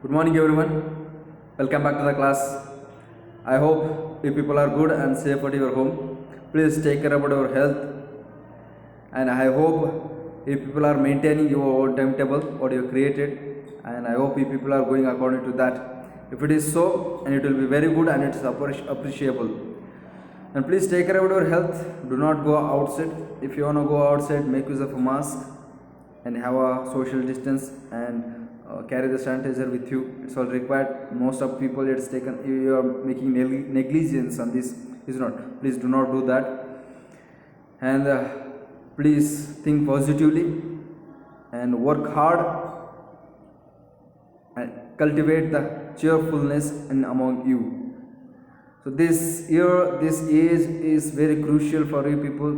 Good morning, everyone. Welcome back to the class. I hope you people are good and safe at your home. Please take care about your health, and I hope you people are maintaining your own timetable what you created, and I hope you people are going according to that. If it is so, and it will be very good and it's appreciable. And please take care about your health. Do not go outside. If you want to go outside, make use of a mask and have a social distance and carry the sanitizer with you. It's all required. Most of people it's taken. You are making negligence on this. Is not. Please do not do that. And please think positively and work hard and cultivate the cheerfulness in among you. So this year, this age is very crucial for you people,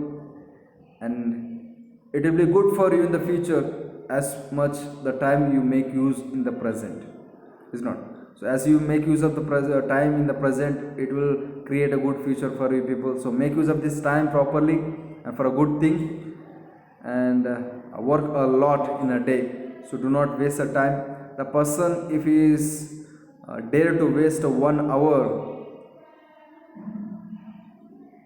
and it will be good for you in the future as much the time you make use in the present. Is not. So as you make use of the time in the present, it will create a good future for you people. So make use of this time properly and for a good thing, and work a lot in a day. So do not waste the time. The person, if he is dare to waste 1 hour,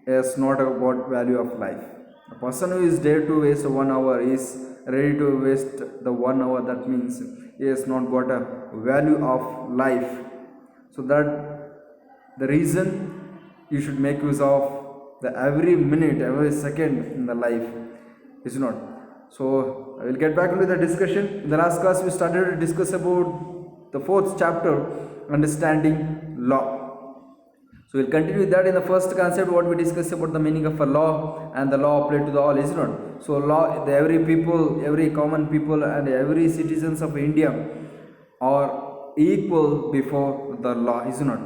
is not about value of life. A person who is dare to waste 1 hour is ready to waste the 1 hour. That means he has not got a value of life. So that the reason you should make use of the every minute, every second in the life. Is not. So I will get back into the discussion. In the last class we started to discuss about the 4th chapter, understanding law. So we'll continue with that. In the first concept, what we discussed about the meaning of a law, and the law applied to the all, is not. So law, every people, every common people, and every citizens of India are equal before the law, is not.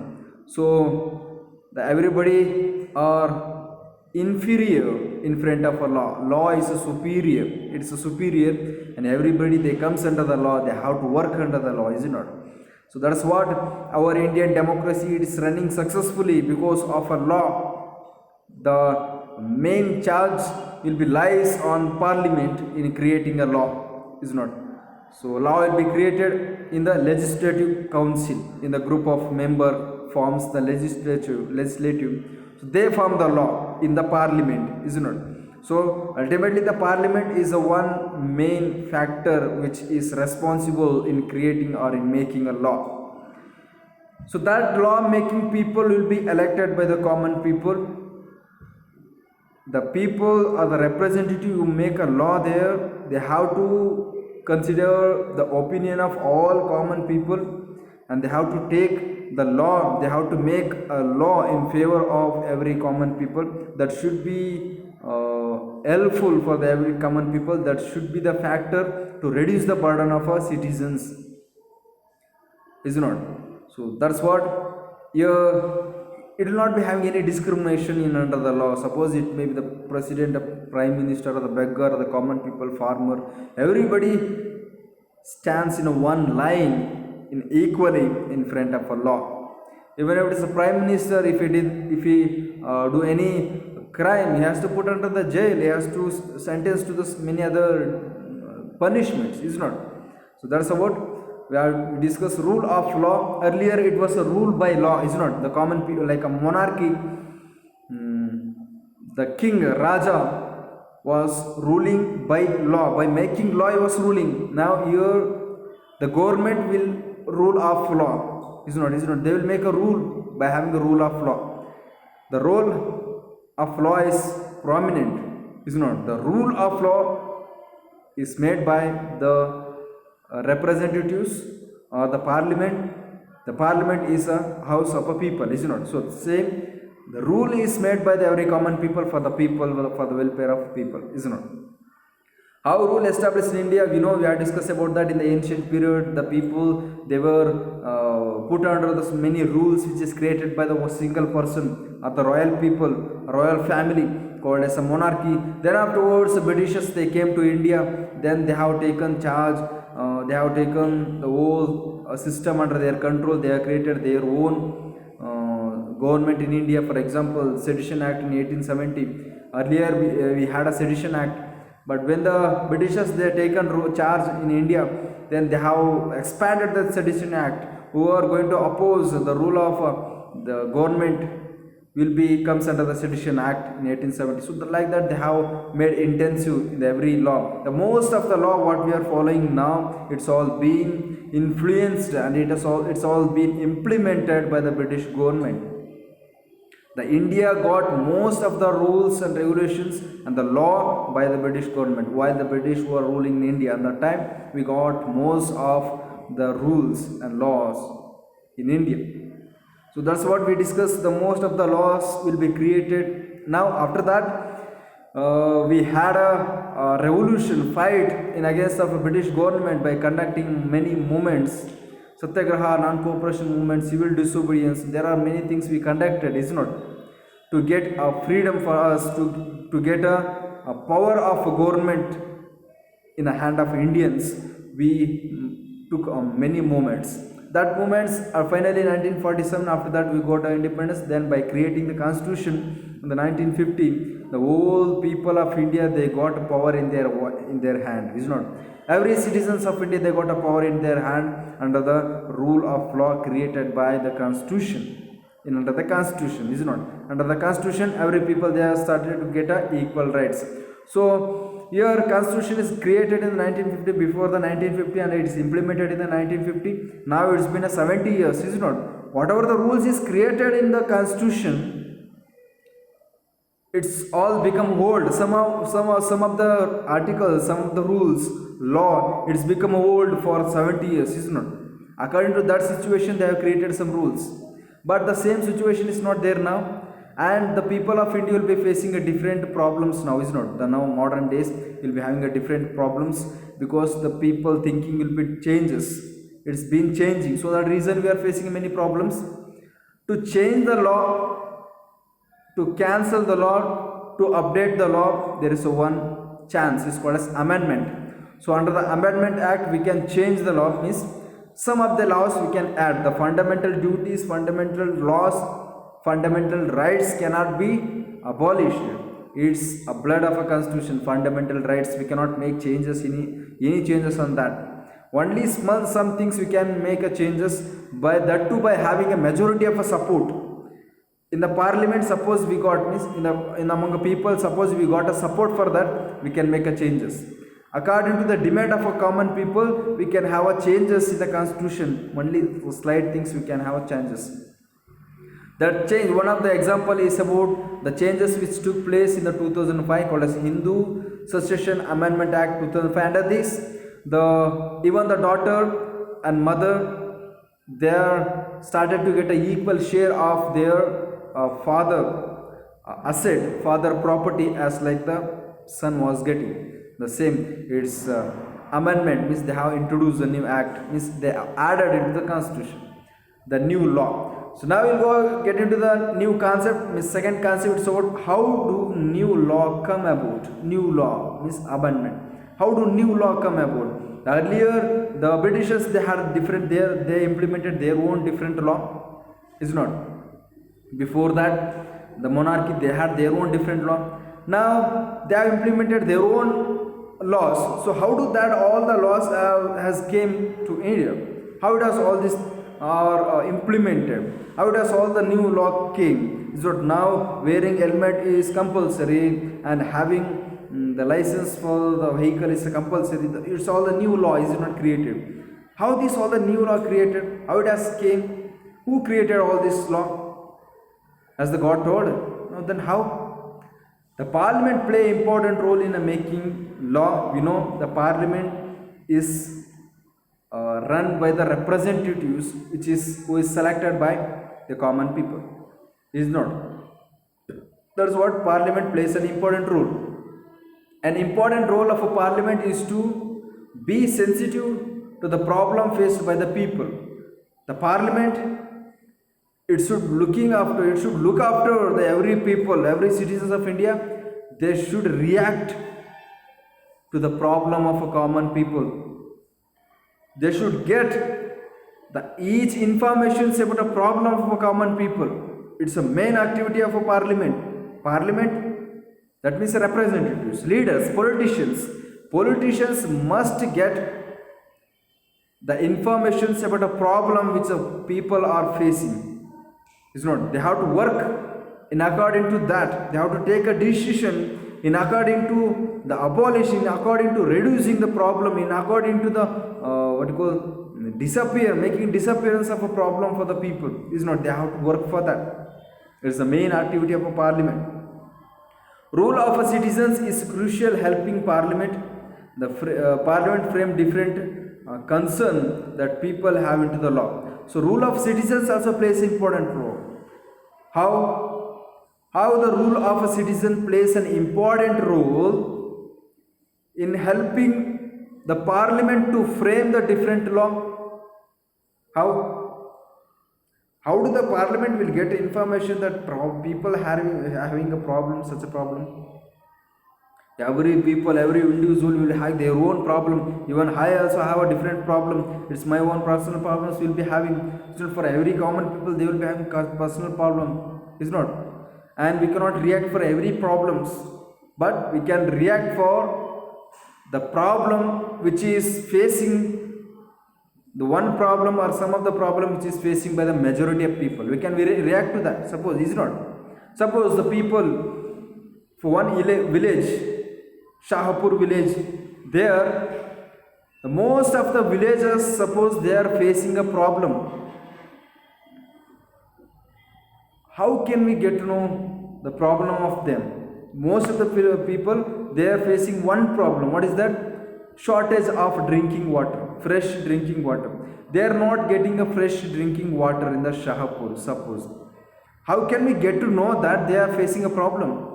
So everybody are inferior in front of a law. Law is a superior. It's a superior, and everybody they comes under the law. They have to work under the law, is it not? So that's what our Indian democracy is running successfully because of a law. The main charge will be lies on Parliament in creating a law, is not. So law will be created in the Legislative Council, in the group of member forms the legislative. So they form the law in the Parliament, is not. So ultimately the Parliament is the one main factor which is responsible in creating or in making a law. So that law making people will be elected by the common people. The people or the representative who make a law there, they have to consider the opinion of all common people, and they have to take the law, they have to make a law in favor of every common people that should be helpful for the every common people, that should be the factor to reduce the burden of our citizens, is not. So that's what here. It will not be having any discrimination in under the law. Suppose it may be the president, the prime minister, or the beggar, or the common people, farmer, everybody stands in a one line in equally in front of a law. Even if it is a prime minister, if he do any crime, he has to put under the jail, he has to sentence to this many other punishments, is not. So that's about we have discussed rule of law. Earlier it was a rule by law, is not. The common people, like a monarchy, the king Raja was ruling by law, by making law he was ruling. Now here the government will rule of law, is not. They will make a rule by having a rule of law. The role of law is prominent, is not. The rule of law is made by the representatives or the Parliament. The Parliament is a house of a people, is not. So same, the rule is made by the every common people, for the people, for the welfare of people, is not. How rule established in India, we know, we have discussed about that in the ancient period. The people, they were put under the many rules which is created by the single person or the royal people, royal family, called as a monarchy. Then afterwards the Britishers, they came to India. Then they have taken charge, they have taken the whole system under their control. They have created their own government in India. For example, Sedition Act in 1870. Earlier we had a Sedition Act, but when the Britishers they taken charge in India, then they have expanded the Sedition Act. Who are going to oppose the rule of the government will be comes under the Sedition Act in 1870. So like that they have made intensive in every law. The most of the law what we are following now, it's all been influenced and it's all been implemented by the British government. The India got most of the rules and regulations and the law by the British government. While the British were ruling in India at that time, we got most of the rules and laws in India. So that's what we discussed. The most of the laws will be created. Now after that, we had a revolution fight in against of a British government by conducting many movements, satyagraha, non-cooperation movement, civil disobedience. There are many things we conducted, is not, to get a freedom for us, to get a power of a government in the hand of Indians. We took many movements. That movements are finally 1947. After that we got our independence. Then by creating the constitution in the 1950, the whole people of India, they got power in their hand, is not. Every citizens of India, they got a power in their hand under the rule of law created by the constitution. Under the constitution, is not. Under the constitution, every people they have started to get equal rights. So here constitution is created in 1950, before the 1950, and it is implemented in the 1950. Now it's been a 70 years, is not. Whatever the rules is created in the constitution, it's all become old. Some of the articles, some of the rules, law, it's become old for 70 years, is not. According to that situation, they have created some rules. But the same situation is not there now, and the people of India will be facing a different problems now, is not. The now modern days will be having a different problems because the people thinking will be changes. It's been changing, so that reason we are facing many problems. To change the law, to cancel the law, to update the law, there is a one chance. It's called as amendment. So under the Amendment Act, we can change the law. Means some of the laws we can add. The fundamental duties, fundamental laws, fundamental rights cannot be abolished. It's a blood of a constitution, fundamental rights. We cannot make changes, any changes on that. Only some things we can make a changes, by that too by having a majority of a support. In the parliament, suppose we got, means in among the people, suppose we got a support for that, we can make a changes. According to the demand of a common people, we can have a changes in the constitution. Only for slight things we can have a changes. That change, one of the example is about the changes which took place in the 2005 called as Hindu Succession Amendment Act 2005. Under this, even the daughter and mother, they are started to get an equal share of their father asset, father property, as like the son was getting. The same, it's amendment, means they have introduced a new act, means they have added into the constitution the new law. So now we'll go get into the new concept. Means second concept is about how do new law come about. New law means amendment. How do new law come about? Earlier the Britishers, they had different, they implemented their own different law, is not. Before that, the monarchy, they had their own different law. Now they have implemented their own laws. So how do that all the laws has came to India? How does all this are implemented? How does all the new law came? So now wearing helmet is compulsory and having the license for the vehicle is compulsory. It's all the new law, is not created. How this all the new law created? How it has came? Who created all this law? As the God told. No, then how? The parliament play important role in making law. We know the parliament is run by the representatives, who is selected by the common people. Is not. That's what parliament plays an important role. An important role of a parliament is to be sensitive to the problem faced by the people. The parliament, it should look after the every people, every citizens of India. They should react to the problem of a common people. They should get each information about a problem of a common people. It's a main activity of a parliament. Parliament, that means representatives, leaders, politicians. Politicians must get the informations about a problem which the people are facing. Is not, they have to work in according to that, they have to take a decision in according to the abolition, according to reducing the problem, in according to the what you call making disappearance of a problem for the people. Is not, they have to work for that. It's the main activity of a parliament. Role of a citizens is crucial helping parliament. The parliament frame different concern that people have into the law. So rule of citizens also plays important role. How the rule of a citizen plays an important role in helping the parliament to frame the different law. How do the parliament will get information that people having a problem, such a problem? Every individual will have their own problem. Even I also have a different problem. It's my own personal problems will be having. So for every common people, they will be having personal problem. Is not, and we cannot react for every problems, but we can react for the problem which is facing the one problem or some of the problem which is facing by the majority of people. We can react to that. Suppose, is not, suppose the people for one village, Shahapur village, there most of the villagers, suppose they are facing a problem. How can we get to know the problem of them? Most of the people, they are facing one problem. What is that? Shortage of drinking water, fresh drinking water. They are not getting a fresh drinking water in the Shahapur, suppose. How can we get to know that they are facing a problem?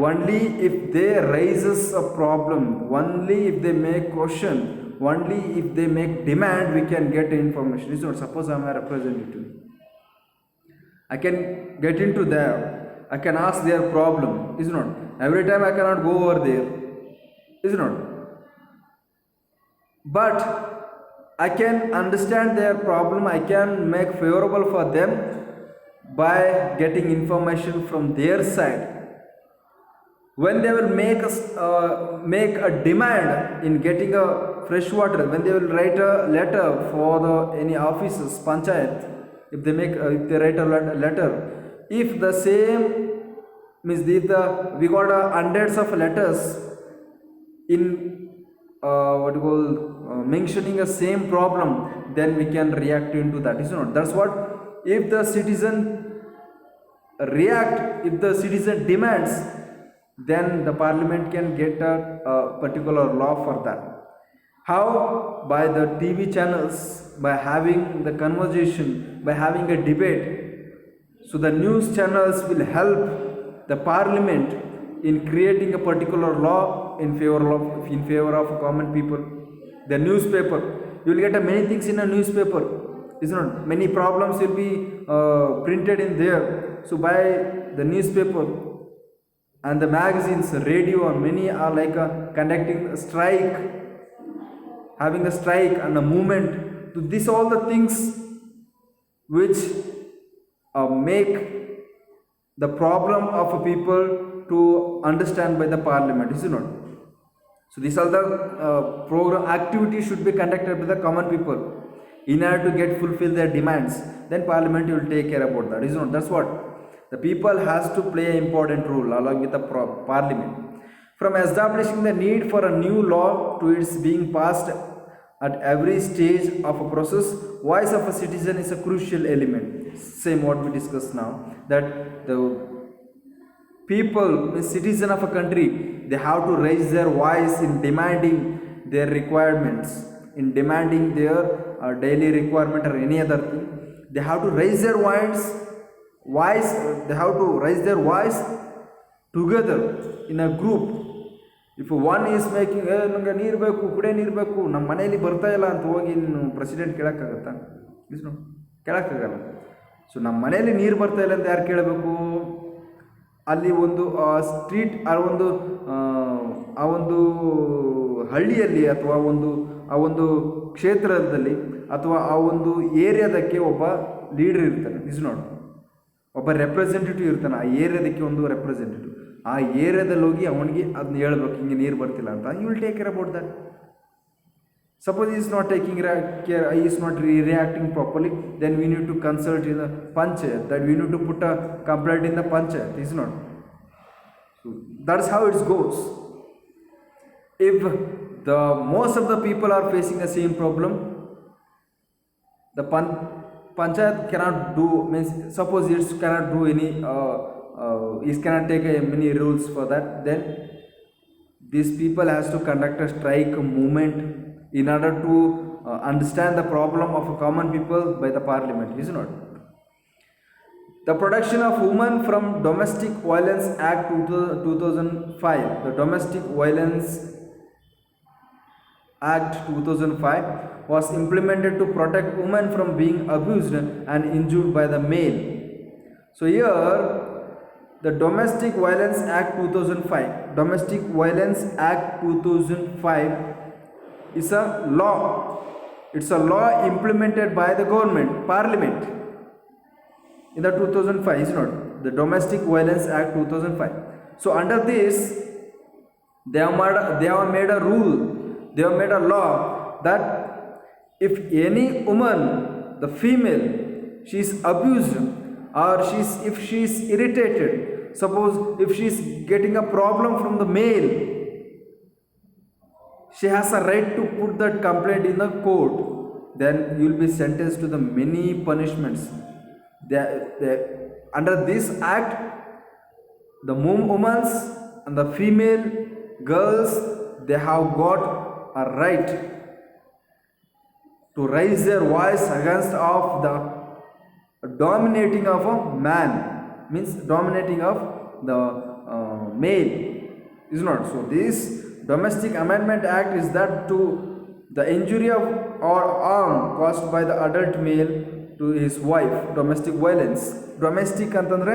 Only if they raises a problem, only if they make question, only if they make demand, we can get information. Is not, suppose I am a representative. I can get into there, I can ask their problem. Is not, every time I cannot go over there. Is not, but I can understand their problem, I can make favorable for them by getting information from their side. When they will make a demand in getting a fresh water, when they will write a letter for any offices, panchayat, if they write a letter, if the same means we got hundreds of letters in mentioning a same problem, then we can react into that. Is not, that's what, if the citizen react, if the citizen demands, then the parliament can get a particular law for that. How? By the TV channels, by having the conversation, by having a debate. So the news channels will help the parliament in creating a particular law in favor of common people. The newspaper, you will get many things in a newspaper. Is not, many problems will be printed in there. So by the newspaper and the magazines, radio, and many are like conducting a strike, having a strike and a movement. To this, all the things which make the problem of a people to understand by the parliament. Is it not? So these are the program activities should be conducted by the common people in order to get fulfill their demands. Then parliament will take care about that. Is it not? That's what. The people has to play an important role along with the parliament. From establishing the need for a new law to its being passed at every stage of a process, voice of a citizen is a crucial element. Same what we discussed now, that the people, the citizen of a country, they have to raise their voice in demanding their requirements, in demanding their daily requirement or any other thing. They have to raise their voice, they have to raise their voice together in a group. If one is making ನಂಗೆ ನೀರು ಬೇಕು, ಕುಡಿಯೋ ನೀರು ಬೇಕು, ನಮ್ಮ ಮನೆಯಲ್ಲಿ ಬರ್ತಾ ಇಲ್ಲ ಅಂತ ಹೋಗಿ ಪ್ರೆಸಿಡೆಂಟ್ ಕೇಳೋಕ್ಕಾಗತ್ತಾ? ಕೇಳೋಕ್ಕಾಗಲ್ಲ. ಸೊ ನಮ್ಮ ಮನೆಯಲ್ಲಿ ನೀರು ಬರ್ತಾ ಇಲ್ಲ ಅಂತ ಯಾರು ಕೇಳಬೇಕು? ಅಲ್ಲಿ ಒಂದು ಸ್ಟ್ರೀಟ್ ಆ ಒಂದು ಹಳ್ಳಿಯಲ್ಲಿ ಅಥವಾ ಆ ಒಂದು ಕ್ಷೇತ್ರದಲ್ಲಿ ಅಥವಾ ಆ ಒಂದು ಏರಿಯಾದಕ್ಕೆ ಒಬ್ಬ ಲೀಡರ್ ಇರ್ತಾನೆ. ಇಸ್ ನಾಟ್, ಒಬ್ಬ ರೆಪ್ರೆಸೆಂಟೇಟಿವ್ ಇರ್ತಾನೆ. ಆ ಏರಿಯಾದಕ್ಕೆ ಒಂದು ರೆಪ್ರೆಸೆಂಟೇಟಿವ್, ಆ ಏರಿಯಾದಲ್ಲಿ ಹೋಗಿ ಅವನಿಗೆ ಅದನ್ನ ಹೇಳ್ಬೇಕು, ಹಿಂಗೆ ನೀರು ಬರ್ತಿಲ್ಲ ಅಂತ. You will take care about that. Suppose he is not taking care, he is not reacting properly, then we need to consult in the panchayat, that we need to put a complaint in the panchayat, is not. So that's how it goes. If the most of the people are facing the same problem, the panchayat cannot do, means suppose it cannot do any, it cannot take many rules for that, then these people has to conduct a strike movement in order to understand the problem of common people by the parliament, is not. The Protection of Women from Domestic Violence Act 2005, the Domestic Violence Act 2005 was implemented to protect women from being abused and injured by the male. So here the Domestic Violence Act 2005, Domestic Violence Act 2005 is a law. It's a law implemented by the government, parliament in the 2005, is not, the Domestic Violence Act 2005. So under this, they have made a rule, they have made a law that if any woman, the female, she is abused, or if she is irritated, suppose if she is getting a problem from the male, she has a right to put that complaint in the court. Then you will be sentenced to the many punishments. Under this act, the women and the female girls, they have got a right to raise their voice against of the dominating of a man, means dominating of the male, is not. So this Domestic Amendment Act is that to the injury of or harm caused by the adult male to his wife, domestic violence. Domestic ಅಂತಂದರೆ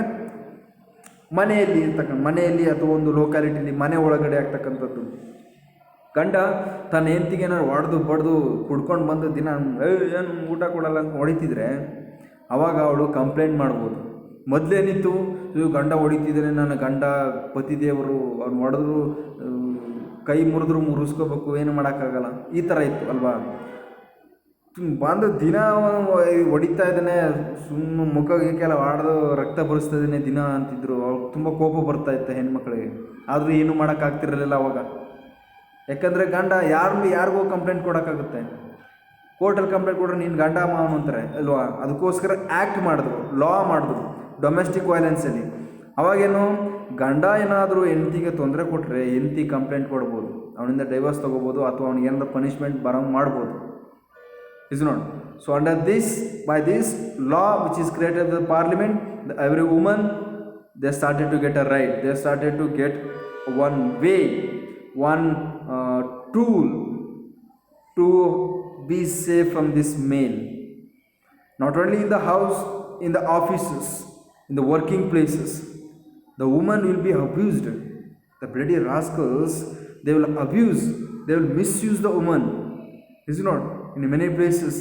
ಮನೆಯಲ್ಲಿ ಇರ್ತಕ್ಕಂಥ, ಮನೆಯಲ್ಲಿ ಅಥವಾ ಒಂದು ಲೋಕಾಲಿಟಿಲಿ ಮನೆ ಒಳಗಡೆ ಆಗ್ತಕ್ಕಂಥದ್ದು. ಗಂಡ ತನ್ನ ಹೆಂಡತಿಗೆ ಏನಾದ್ರು ಹೊಡೆದು ಬಡ್ದು ಕುಡ್ಕೊಂಡು ಬಂದು ದಿನ ಏನು ಊಟ ಕೊಡಲ್ಲ ಅಂತ ಹೊಡಿತಿದ್ರೆ ಅವಾಗ ಅವಳು ಕಂಪ್ಲೇಂಟ್ ಮಾಡ್ಬೋದು. ಮೊದಲೇನಿತ್ತು, ಗಂಡ ಹೊಡಿತಿದ್ರೆ ನನ್ನ ಗಂಡ ಪತಿದೇವರು, ಅವ್ನು ಹೊಡೆದ್ರು ಕೈ ಮುರಿದ್ರು ಮುರಿಸ್ಕೋಬೇಕು, ಏನು ಮಾಡೋಕ್ಕಾಗಲ್ಲ, ಈ ಥರ ಇತ್ತು ಅಲ್ವಾ. ಬಂದು ದಿನ ಹೊಡಿತಾ ಇದ್ದಾನೆ, ಸುಮ್ಮನೆ ಮುಖಕ್ಕೆಲ್ಲ ಹೊಡೆದು ರಕ್ತ ಬರಿಸ್ತಾ ಇದ್ದಾನೆ ದಿನ ಅಂತಿದ್ರು. ಅವ್ರಿಗೆ ತುಂಬ ಕೋಪ ಬರ್ತಾ ಇತ್ತು ಹೆಣ್ಮಕ್ಳಿಗೆ. ಆದರೂ ಏನೂ ಮಾಡೋಕ್ಕಾಗ್ತಿರಲಿಲ್ಲ ಅವಾಗ. ಯಾಕಂದರೆ ಗಂಡ ಯಾರಿಗೂ ಕಂಪ್ಲೇಂಟ್ ಕೊಡೋಕ್ಕಾಗುತ್ತೆ? ಕೋರ್ಟಲ್ಲಿ ಕಂಪ್ಲೇಂಟ್ ಕೊಡ್ರೆ ನೀನು ಗಂಡ ಮಾವನು ಅಂತಾರೆ ಅಲ್ವಾ. ಅದಕ್ಕೋಸ್ಕರ ಆ್ಯಕ್ಟ್ ಮಾಡಿದ್ರು, ಲಾ ಮಾಡಿದ್ರು ಡೊಮೆಸ್ಟಿಕ್ ವೈಲೆನ್ಸಲ್ಲಿ. ಅವಾಗೇನು, ಗಂಡ ಏನಾದರೂ ಹೆಂಡತಿಗೆ ತೊಂದರೆ ಕೊಟ್ಟರೆ ಹೆಂಡತಿ ಕಂಪ್ಲೇಂಟ್ ಕೊಡ್ಬೋದು, ಅವನಿಂದ ಡೈವರ್ಸ್ ತೊಗೋಬೋದು, ಅಥವಾ ಅವ್ನಿಗೆ ಏನಾದರೂ ಪನಿಷ್ಮೆಂಟ್ ಬರೋಂಗೆ ಮಾಡ್ಬೋದು, is not. So under this, by this law which is created by the parliament, every woman, they started to get a right, they started to get one way, one tool to be safe from this male. Not only in the house, in the offices, in the working places, the woman will be abused. The bloody rascals, they will abuse, they will misuse the woman, is not. In many places,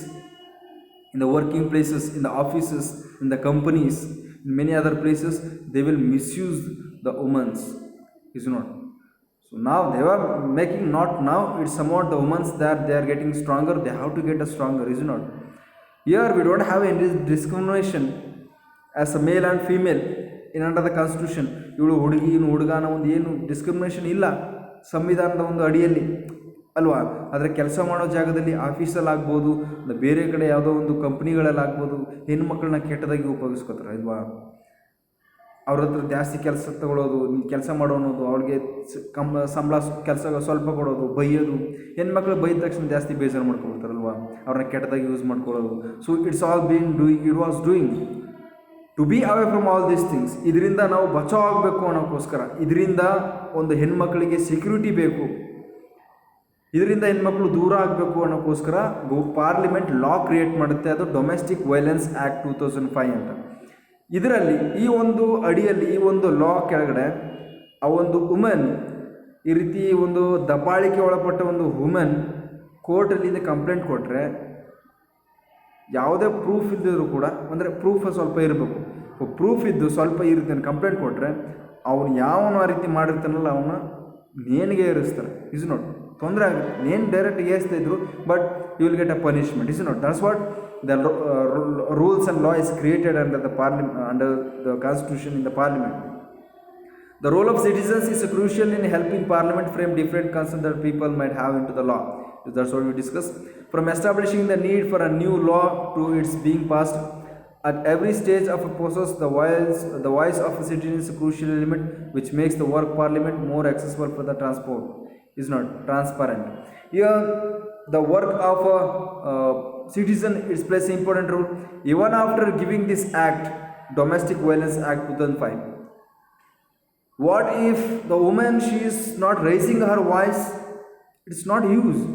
in the working places, in the offices, in the companies, in many other places, they will misuse the women, is not. So now they are making, not now, it's somewhat the women that they are getting stronger, they have to get a stronger, is not. Here we don't have any discrimination as a male and female in under the constitution. ಇವಳು ಹುಡುಗಿ ಇನ್ನು ಹುಡುಗನ ಒಂದು ಏನು discrimination ಇಲ್ಲ ಸಂವಿಧಾನದ ಒಂದು ಅಡಿಯಲ್ಲಿ ಅಲ್ವಾ. ಆದರೆ ಕೆಲಸ ಮಾಡೋ ಜಾಗದಲ್ಲಿ ಆಫೀಸಲ್ಲಿ ಆಗ್ಬೋದು, ಬೇರೆ ಕಡೆ ಯಾವುದೋ ಒಂದು ಕಂಪ್ನಿಗಳಲ್ಲಿ ಆಗ್ಬೋದು, ಹೆಣ್ಮಕ್ಳನ್ನ ಕೆಟ್ಟದಾಗಿ ಉಪಯೋಗಿಸ್ಕೋತಾರೆ ಅಲ್ವಾ. ಅವ್ರ ಹತ್ರ ಜಾಸ್ತಿ ಕೆಲಸ ತಗೊಳ್ಳೋದು, ಕೆಲಸ ಮಾಡೋ ಅನ್ನೋದು, ಅವ್ರಿಗೆ ಸಂಬಳ ಕೆಲಸ ಸ್ವಲ್ಪ ಕೊಡೋದು, ಬೈಯೋದು. ಹೆಣ್ಮಕ್ಳು ಬೈದ ತಕ್ಷಣ ಜಾಸ್ತಿ ಬೇಜಾರು ಮಾಡ್ಕೊಬಿಡ್ತಾರಲ್ವ, ಅವ್ರನ್ನ ಕೆಟ್ಟದಾಗಿ ಯೂಸ್ ಮಾಡ್ಕೊಳ್ಳೋದು. So it's all been doing, it was doing to be away from all these things. ಇದರಿಂದ ನಾವು ಬಚಾವ್ ಆಗಬೇಕು ಅನ್ನೋಕ್ಕೋಸ್ಕರ, ಇದರಿಂದ ಒಂದು ಹೆಣ್ಮಕ್ಳಿಗೆ ಸೆಕ್ಯೂರಿಟಿ ಬೇಕು, ಇದರಿಂದ ಹೆಣ್ಮಕ್ಳು ದೂರ ಆಗಬೇಕು ಅನ್ನೋಕ್ಕೋಸ್ಕರ ಪಾರ್ಲಿಮೆಂಟ್ ಲಾ ಕ್ರಿಯೇಟ್ ಮಾಡುತ್ತೆ, ಅದು ಡೊಮೆಸ್ಟಿಕ್ ವೈಲೆನ್ಸ್ ಆ್ಯಕ್ಟ್ 2005 ಅಂತ. ಇದರಲ್ಲಿ ಈ ಒಂದು ಅಡಿಯಲ್ಲಿ, ಈ ಒಂದು ಲಾ ಕೆಳಗಡೆ ಆ ಒಂದು ವುಮೆನ್, ಈ ರೀತಿ ಒಂದು ದಬ್ಬಾಳಿಕೆ ಒಳಪಟ್ಟ ಒಂದು ವುಮೆನ್ ಕೋರ್ಟಲ್ಲಿ ಕಂಪ್ಲೇಂಟ್ ಕೊಟ್ಟರೆ, ಯಾವುದೇ ಪ್ರೂಫ್ ಇದ್ದರೂ ಕೂಡ, ಅಂದರೆ ಪ್ರೂಫ್ ಸ್ವಲ್ಪ ಇರಬೇಕು, ಪ್ರೂಫ್ ಇದ್ದು ಸ್ವಲ್ಪ ಈ ರೀತಿ ಕಂಪ್ಲೇಂಟ್ ಕೊಟ್ಟರೆ, ಅವನು ಯಾವನು ಆ ರೀತಿ ಮಾಡಿರ್ತಾನಲ್ಲ ಅವನ್ನ ನೇಣಿಗೆ ಏರಿಸ್ತಾರೆ, ಇಸ್ ನಾಟ್. ತೊಂದರೆ ಆಗುತ್ತೆ. ಏನು ಡೈರೆಕ್ಟ್ ಏರಿಸ್ತಾ ಇದ್ರು, but you will get a punishment. Is not that's what the rules and law is created under the parliament, under the constitution in the parliament. The role of citizens is crucial in helping Parliament frame different concerns that people might have into the law. That's what we discussed. From establishing the need for a new law to its being passed, at every stage of a process, the voice of a citizen is a crucial element which makes the work Parliament more accessible for the transport. Is not transparent. Here, the work of a citizen is plays an important role. Even after giving this act, Domestic Violence Act 2005. What if the woman, she is not raising her voice? It's not used.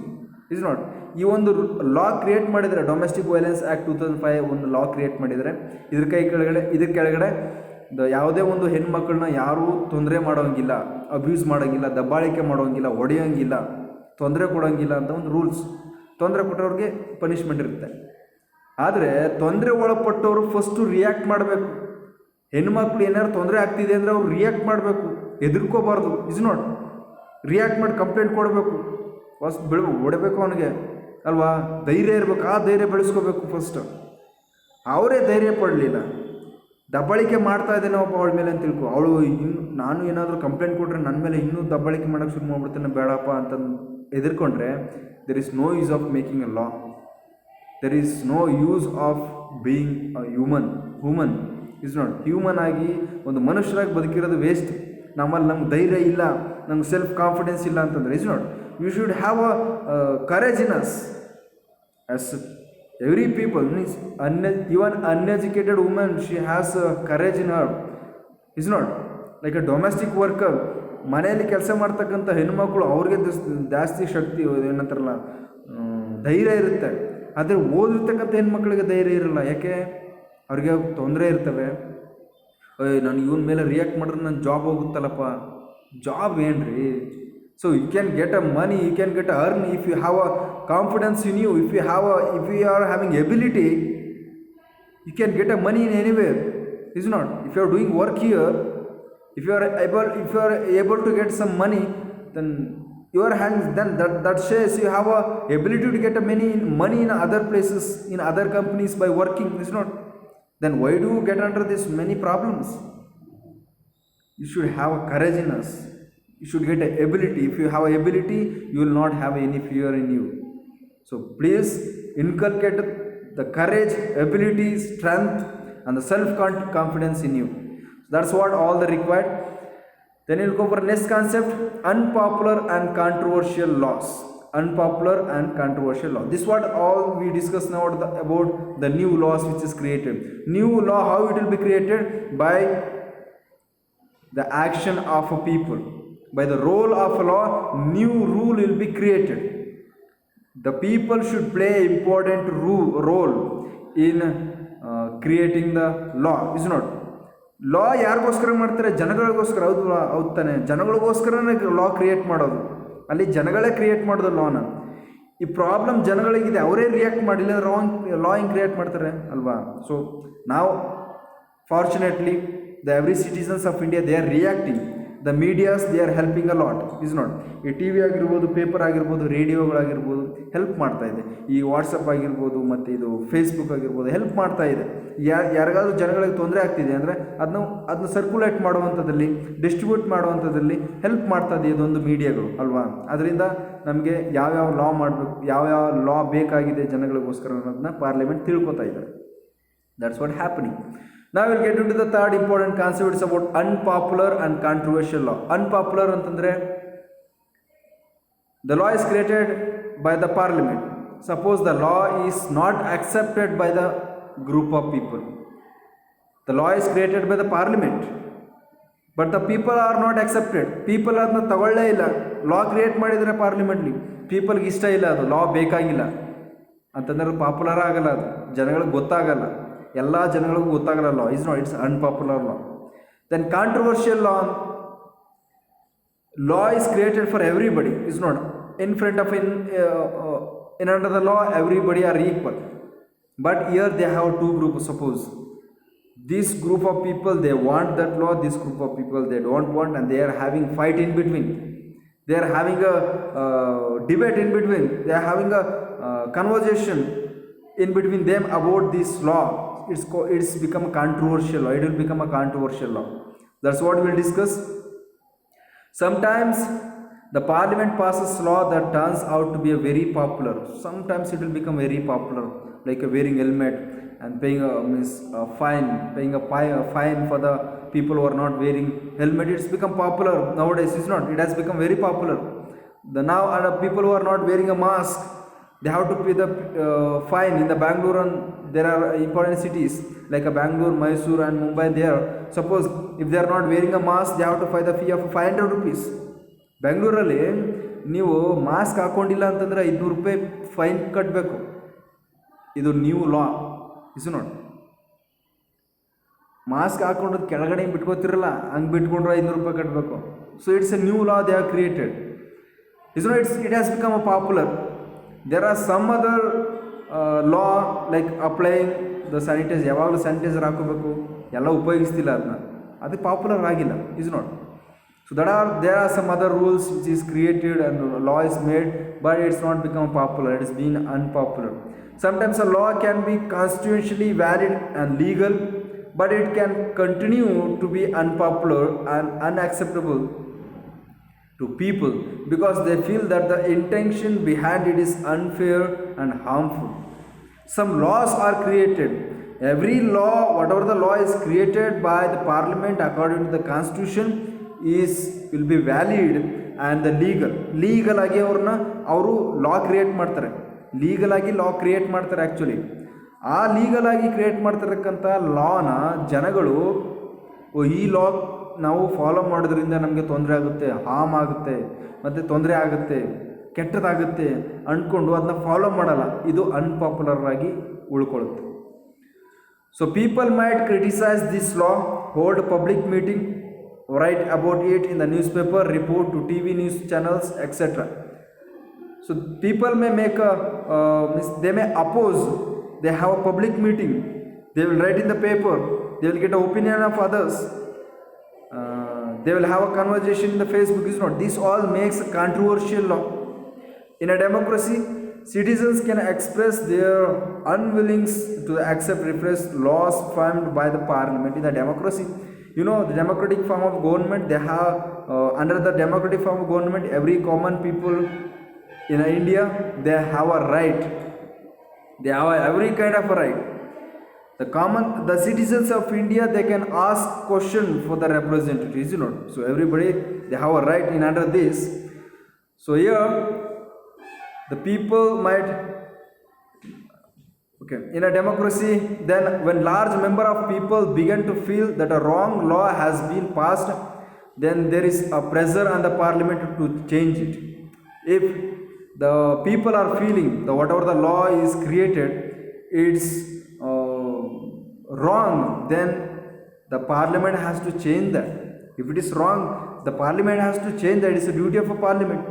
It's not. ಈ ಒಂದು ಲಾ create ಮಾಡಿದರೆ, domestic violence act 2005 ಒಂದು ಲಾ create ಮಾಡಿದರೆ, ಇದ್ರ ಕೆಳಗಡೆ ಯಾವುದೇ ಒಂದು ಹೆಣ್ಮಕ್ಳನ್ನ ಯಾರೂ ತೊಂದರೆ ಮಾಡೋಂಗಿಲ್ಲ, ಅಬ್ಯೂಸ್ ಮಾಡೋಂಗಿಲ್ಲ, ದಬ್ಬಾಳಿಕೆ ಮಾಡೋಂಗಿಲ್ಲ, ಹೊಡೆಯೋಂಗಿಲ್ಲ, ತೊಂದರೆ ಕೊಡೋಂಗಿಲ್ಲ ಅಂತ ಒಂದು ರೂಲ್ಸ್. ತೊಂದರೆ ಕೊಟ್ಟವ್ರಿಗೆ ಪನಿಷ್ಮೆಂಟ್ ಇರುತ್ತೆ. ಆದರೆ ತೊಂದರೆ ಒಳಪಟ್ಟವರು ಫಸ್ಟು ರಿಯಾಕ್ಟ್ ಮಾಡಬೇಕು. ಹೆಣ್ಮಕ್ಳು ಏನಾದ್ರು ತೊಂದರೆ ಆಗ್ತಿದೆ ಅಂದರೆ ಅವ್ರು ರಿಯಾಕ್ಟ್ ಮಾಡಬೇಕು, ಹೆದರ್ಕೋಬಾರ್ದು. ಇಸ್ ನಾಟ್ ರಿಯಾಕ್ಟ್ ಮಾಡಿ ಕಂಪ್ಲೇಂಟ್ ಕೊಡಬೇಕು, ಫಸ್ಟ್ ಹೊಡಬೇಕು ಅವನಿಗೆ ಅಲ್ವಾ, ಧೈರ್ಯ ಇರಬೇಕು. ಆ ಧೈರ್ಯ ಬೆಳೆಸ್ಕೋಬೇಕು ಫಸ್ಟ್. ಅವರೇ ಧೈರ್ಯ ಪಡಲಿಲ್ಲ, ದಬ್ಬಾಳಿಕೆ ಮಾಡ್ತಾ ಇದ್ದೇನೆ ಒಬ್ಬ ಅವಳ ಮೇಲೆ ಅಂತ ತಿಳ್ಕೊ, ಅವಳು ನಾನು ಏನಾದರೂ ಕಂಪ್ಲೇಂಟ್ ಕೊಟ್ಟರೆ ನನ್ನ ಮೇಲೆ ಇನ್ನೂ ದಬ್ಬಾಳಿಕೆ ಮಾಡೋಕ್ಕೆ ಶುರು ಮಾಡ್ಬಿಡ್ತೇನೆ, ಬೇಡಪ್ಪ ಅಂತ ಎದುರ್ಕೊಂಡ್ರೆ, there is no use of making a law. There is no use of being a human. Is not. Human ಆಗಿ ಒಂದು ಮನುಷ್ಯರಾಗಿ ಬದುಕಿರೋದು ವೇಸ್ಟ್. ನಮಗೆ ಧೈರ್ಯ ಇಲ್ಲ, ನಮ್ಗೆ ಸೆಲ್ಫ್ ಕಾನ್ಫಿಡೆನ್ಸ್ ಇಲ್ಲ ಅಂತಂದರೆ is not. You should have a courage in us. As every people means even uneducated women, she has courage in her. Is not like a domestic worker. ಮನೆಯಲ್ಲಿ ಕೆಲಸ ಮಾಡ್ತಕ್ಕಂಥ ಹೆಣ್ಮಕ್ಳು ಅವ್ರಿಗೆ ಜಾಸ್ತಿ ಶಕ್ತಿ ಏನಂತಾರಲ್ಲ ಧೈರ್ಯ ಇರುತ್ತೆ. ಆದರೆ ಓದಿರ್ತಕ್ಕಂಥ ಹೆಣ್ಮಕ್ಳಿಗೆ ಧೈರ್ಯ ಇರಲ್ಲ. ಯಾಕೆ? ಅವ್ರಿಗೆ ತೊಂದರೆ ಇರ್ತವೆ. ನಾನು ಇವನ ಮೇಲೆ ರಿಯಾಕ್ಟ್ ಮಾಡಿದ್ರೆ ನನ್ನ ಜಾಬ್ ಹೋಗುತ್ತಲ್ಲಪ್ಪ. ಜಾಬ್ ಏನು ರೀ? So you can get a money, you can get a earn if you have a confidence in you. If you are having ability, you can get a money in anywhere. Is not. If you are doing work here, if you are able to get some money, then your hands, then that says you have a ability to get a money in other places, in other companies by working. Is not. Then why do you get under this many problems? You should have a courage in us. You should get a ability. If you have a ability, you will not have any fear in you. So please inculcate the courage, ability, strength and the self confidence in you. That's what all the required. Then you'll go for next concept, unpopular and controversial laws. Unpopular and controversial law. This is what all we discuss now about the new laws which is created. New law, how it will be created? By the action of a people. By the role of a law, new rule will be created. The people should play important role in creating the law. Is not. ಲಾ ಯಾರಿಗೋಸ್ಕರ ಮಾಡ್ತಾರೆ? ಜನಗಳಿಗೋಸ್ಕರ. ಹೌದು ತಾನೆ? ಜನಗಳಿಗೋಸ್ಕರನೇ ಲಾ create ಮಾಡೋದು. ಅಲ್ಲಿ ಜನಗಳೇ create ಮಾಡೋದು ಲಾನ. ಈ problem ಜನಗಳಿಗಿದೆ, ಅವರೇ react ಮಾಡಿಲ್ಲ ಲಾ ಹಿಂಗೆ ಕ್ರಿಯೇಟ್ ಮಾಡ್ತಾರೆ ಅಲ್ವಾ? ಸೊ ನಾವು fortunately every citizens of India they are reacting. The medias they are helping a lot. Is not. ಈ ಟಿ ವಿ ಆಗಿರ್ಬೋದು, ಪೇಪರ್ ಆಗಿರ್ಬೋದು, ರೇಡಿಯೋಗಳಾಗಿರ್ಬೋದು ಹೆಲ್ಪ್ ಮಾಡ್ತಾ ಇದೆ. ಈ ವಾಟ್ಸಪ್ ಆಗಿರ್ಬೋದು ಮತ್ತು ಇದು ಫೇಸ್ಬುಕ್ ಆಗಿರ್ಬೋದು ಹೆಲ್ಪ್ ಮಾಡ್ತಾ ಇದೆ. ಯಾರಿಗಾದ್ರೂ ಜನಗಳಿಗೆ ತೊಂದರೆ ಆಗ್ತಿದೆ ಅಂದರೆ ಅದನ್ನ ಸರ್ಕ್ಯುಲೇಟ್ ಮಾಡುವಂಥದ್ದಲ್ಲಿ, ಡಿಸ್ಟ್ರಿಬ್ಯೂಟ್ ಮಾಡುವಂಥದ್ದಲ್ಲಿ ಹೆಲ್ಪ್ ಮಾಡ್ತಾ ಇದೆ ಇದೊಂದು ಮೀಡಿಯಾಗಳು ಅಲ್ವಾ? ಅದರಿಂದ ನಮಗೆ ಯಾವ್ಯಾವ ಲಾ ಮಾಡಬೇಕು, ಯಾವ್ಯಾವ ಲಾ ಬೇಕಾಗಿದೆ ಜನಗಳಿಗೋಸ್ಕರ ಅನ್ನೋದನ್ನ ಪಾರ್ಲಿಮೆಂಟ್ ತಿಳ್ಕೊತಾ ಇದ್ದಾರೆ. That's what happening. Now we'll get into the third important concept. It's about unpopular and controversial law. Unpopular ಅಂತಂದರೆ the law is created by the parliament. Suppose the law is not accepted by the group of people. The law is created by the parliament, but the people are not accepted. People ಅದನ್ನ ತಗೊಳ್ಳೇ ಇಲ್ಲ. ಲಾ create ಮಾಡಿದರೆ ಪಾರ್ಲಿಮೆಂಟ್ಲಿ, ಪೀಪಲ್ಗೆ ಇಷ್ಟ ಇಲ್ಲ, ಅದು ಲಾ ಬೇಕಾಗಿಲ್ಲ ಅಂತಂದ್ರೆ popular ಆಗಲ್ಲ, ಅದು ಜನಗಳಿಗೆ ಗೊತ್ತಾಗಲ್ಲ, ಎಲ್ಲ ಜನಗಳಿಗೂ ಗೊತ್ತಾಗಲ್ಲ. Law is not. It's unpopular law. Then controversial law is created for everybody. Is not. In front of in under the law everybody are equal, but here they have two groups. Suppose this group of people they want that law, this group of people they don't want, and they are having fight in between. They are having a debate in between. They are having a conversation in between them about this law. It's become a controversial law. It will become a controversial law. That's what we'll discuss. Sometimes the parliament passes law that turns out to be a very popular. Sometimes it will become very popular, like a wearing helmet and paying a fine, paying a fine for the people who are not wearing helmet. It's become popular nowadays. It's not. It has become very popular. The now people who are not wearing a mask, they have to pay the fine in the Bangalore, and there are important cities like a Bangalore, Mysore and Mumbai. There, suppose if they are not wearing a mask, they have to pay the fee of 500 rupees. ಬೆಂಗಳೂರಲ್ಲಿ ನೀವು mask ಹಾಕೊಂಡಿಲ್ಲ ಅಂತಂದರೆ 500 ರೂಪಾಯಿ fine ಕಟ್ಟಬೇಕು. ಇದು new law is not. Mask ಹಾಕೊಂಡದ್ದು ಕೆಳಗಡೆ ಬಿಟ್ಕೋತಿರಲ್ಲ, ಹಂಗೆ ಬಿಟ್ಕೊಂಡ್ರೆ 500 ರೂಪಾಯಿ ಕಟ್ಟಬೇಕು. So it's a new law they are created. Is not it has become a popular. There are some other law like applying the sanitiser. ಯಾವಾಗಲೂ ಸ್ಯಾನಿಟೈಸರ್ ಹಾಕೋಬೇಕು, ಎಲ್ಲ ಉಪಯೋಗಿಸ್ತಿಲ್ಲ ಅದನ್ನ, ಅದು ಪಾಪ್ಯುಲರ್ ಆಗಿಲ್ಲ. Is not. So there are some other rules which is created and law is made, but it's not become popular. It has been unpopular. Sometimes a law can be constitutionally valid and legal, but it can continue to be unpopular and unacceptable to people because they feel that the intention behind it is unfair and harmful. Some laws are created. Every law, whatever the law is created by the parliament according to the constitution, will be valid and the legal ಆಗಿ ಅವರು ಲಾ create ಮಾಡ್ತಾರೆ. Legal ಆಗಿ ಲಾ create ಮಾಡ್ತಾರೆ. Actually ಆ legal ಆಗಿ create ಮಾಡ್ತಿರಕ್ಕಂಥ ಲಾನ ಜನಗಳು ಈ ಲಾ ನಾವು ಫಾಲೋ ಮಾಡೋದ್ರಿಂದ ನಮಗೆ ತೊಂದರೆ ಆಗುತ್ತೆ, ಹಾರ್ಮ್ ಆಗುತ್ತೆ, ಮತ್ತು ತೊಂದರೆ ಆಗುತ್ತೆ, ಕೆಟ್ಟದಾಗುತ್ತೆ ಅಂದ್ಕೊಂಡು ಅದನ್ನ ಫಾಲೋ ಮಾಡಲ್ಲ. ಇದು ಅನ್ಪಾಪ್ಯುಲರ್ ಆಗಿ ಉಳ್ಕೊಳ್ಳುತ್ತೆ. So people might criticise this law, hold public meeting, write about it in the newspaper, report to TV news channels, etc. So people may make they may oppose. They have a public meeting. They will write in the paper. They will get an opinion of others. They will have a conversation in the Facebook. Is not. This all makes a controversial law. In a democracy, citizens can express their unwillingness to accept repressed laws framed by the parliament. In the democracy, you know, the democratic form of government, they have under the democratic form of government, every common people in India, they have a right. They have every kind of a right. The citizens of India, they can ask question for the representatives, you know. So everybody, they have a right in under this. So here the people might, okay, in a democracy, then when large number of people begin to feel that a wrong law has been passed, then there is a pressure on the parliament to change it. If the people are feeling that whatever the law is created, it's wrong, then the parliament has to change that. If it is wrong, the parliament has to change that. It's a duty of a parliament.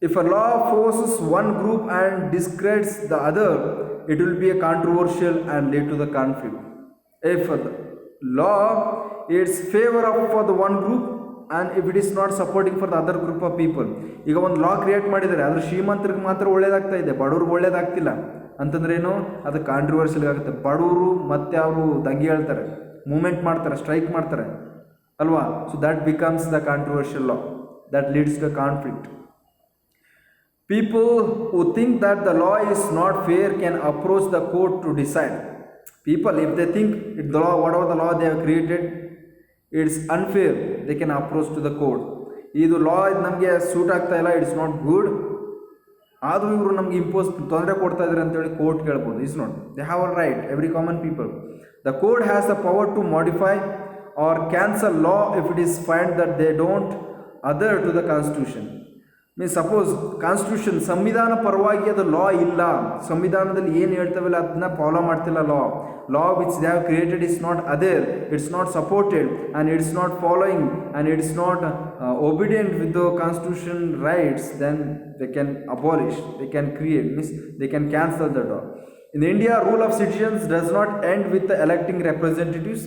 If a law forces one group and discredits the other, it will be a controversial and lead to the conflict. If the law is favor for the one group and if it is not supporting for the other group of people, ಈಗ ಒಂದು ಲಾ create ಮಾಡಿದ್ದಾರೆ, ಆದರೆ ಶ್ರೀಮಂತರಿಗೆ ಮಾತ್ರ ಒಳ್ಳೇದಾಗ್ತಾ ಇದೆ, ಬಡವ್ರಿಗೆ ಒಳ್ಳೇದಾಗ್ತಿಲ್ಲ ಅಂತಂದ್ರೆ ಏನು, ಅದು ಕಾಂಟ್ರವರ್ಷಿಯಲ್ ಆಗುತ್ತೆ. ಬಡವರು ಮತ್ತೆ ಅವರು ದಂಗೆ ಹೇಳ್ತಾರೆ, ಮೂವ್ಮೆಂಟ್ ಮಾಡ್ತಾರೆ, ಸ್ಟ್ರೈಕ್ ಮಾಡ್ತಾರೆ ಅಲ್ವಾ. So that becomes the controversial law that leads to conflict. People who think that the law is not fair can approach the court to decide. People, if they think the law, whatever the law they have created, it's unfair, they can approach to the court. ಇದು ಲಾ ಇದು ನಮಗೆ suit ಆಗ್ತಾ ಇಲ್ಲ, it's not good, ಆದರೂ ಇವರು ನಮಗೆ impose ತೊಂದರೆ ಕೊಡ್ತಾ ಇದ್ದಾರೆ ಅಂತೇಳಿ ಕೋರ್ಟ್ ಕೇಳ್ಬೋದು. It's not. They have a right, every common people. The court has the power to modify or cancel law if it is find that they don't adhere to the constitution. Means suppose constitution ಸಂವಿಧಾನ ಪರವಾಗಿ ಅದು ಲಾ ಇಲ್ಲ, ಸಂವಿಧಾನದಲ್ಲಿ ಏನು ಹೇಳ್ತೇವಲ್ಲ ಅದನ್ನ follow ಮಾಡ್ತಿಲ್ಲ, law which they have created is not other, it's not supported and it's not following and it's not obedient with the constitution rights, then they can abolish, they can create, means they can cancel the law. In India, rule of citizens does not end with the electing representatives.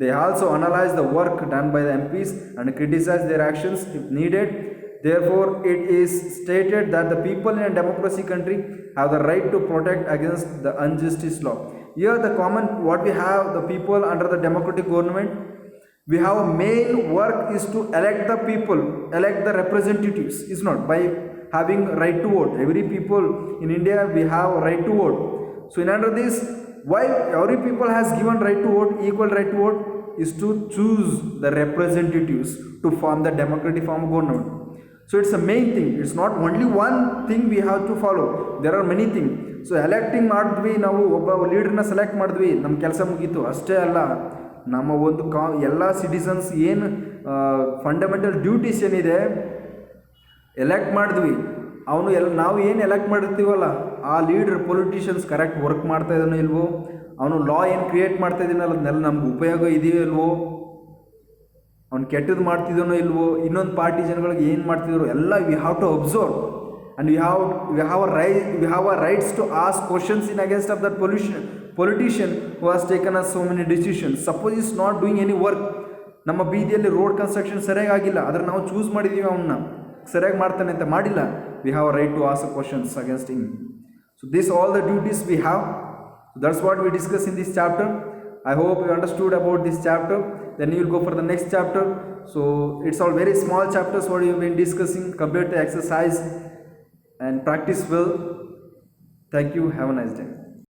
They also analyze the work done by the MPs and criticize their actions if needed. Therefore, it is stated that the people in a democracy country have the right to protect against the injustice law. Here, the common what we have the people under the democratic government, we have main work is to elect the people, elect the representatives. Is not by having right to vote. Every people in India we have right to vote. So in under this, why every people has given right to vote, equal right to vote, is to choose the representatives to form the democratic form of government. So it's a main thing. It's not only one thing we have to follow. There are many things. So electing ಮಾಡಿದ್ವಿ, ನಾವು ಒಬ್ಬ ಲೀಡ್ರನ್ನ select ಮಾಡಿದ್ವಿ, ನಮ್ಮ ಕೆಲಸ ಮುಗೀತು ಅಷ್ಟೇ ಅಲ್ಲ. ನಮ್ಮ ಒಂದು ಎಲ್ಲ ಸಿಟಿಸನ್ಸ್ ಏನು ಫಂಡಮೆಂಟಲ್ ಡ್ಯೂಟೀಸ್ ಏನಿದೆ ಎಲೆಕ್ಟ್ ಮಾಡಿದ್ವಿ, ಅವನು ನಾವು ಏನು ಎಲೆಕ್ಟ್ ಮಾಡಿರ್ತೀವಲ್ಲ ಆ ಲೀಡ್ರ್ ಪೊಲಿಟಿಷಿಯನ್ಸ್ ಕರೆಕ್ಟ್ ವರ್ಕ್ ಮಾಡ್ತಾ ಇದ್ದಾನೋ ಇಲ್ವೋ, ಅವನು ಲಾ ಏನು ಕ್ರಿಯೇಟ್ ಮಾಡ್ತಾ ಇದ್ದೀನಲ್ಲ ಅದನ್ನೆಲ್ಲ ನಮ್ಗೆ ಉಪಯೋಗ ಇದೆಯೋ ಇಲ್ವೋ, ಅವ್ನು ಕೆಟ್ಟದ್ದು ಮಾಡ್ತಿದ್ದಾನೋ ಇಲ್ವೋ, ಇನ್ನೊಂದು ಪಾರ್ಟಿ ಜನಗಳಿಗೆ ಏನು ಮಾಡ್ತಿದ್ರು ಎಲ್ಲ we have to observe. And we have a rights to ask questions in against of that politician who has taken us so many decisions. Suppose is not doing any work, ನಮ್ಮ ಬೀದಿಯಲ್ಲಿ road construction ಸರಿಯಾಗಿ ಆಗಿಲ್ಲ, ಆದರೆ ನಾವು choose ಮಾಡಿದ್ದೀವಿ ಅವನ್ನ ಸರಿಯಾಗಿ ಮಾಡ್ತಾನೆ ಅಂತ ಮಾಡಿಲ್ಲ, we have a right to ask questions against him. So this all the duties we have. So that's what we discuss in this chapter. I hope you understood about this chapter. Then you will go for the next chapter. So it's all very small chapters what you have been discussing. Complete the exercise and practice well. Thank you. Have a nice day.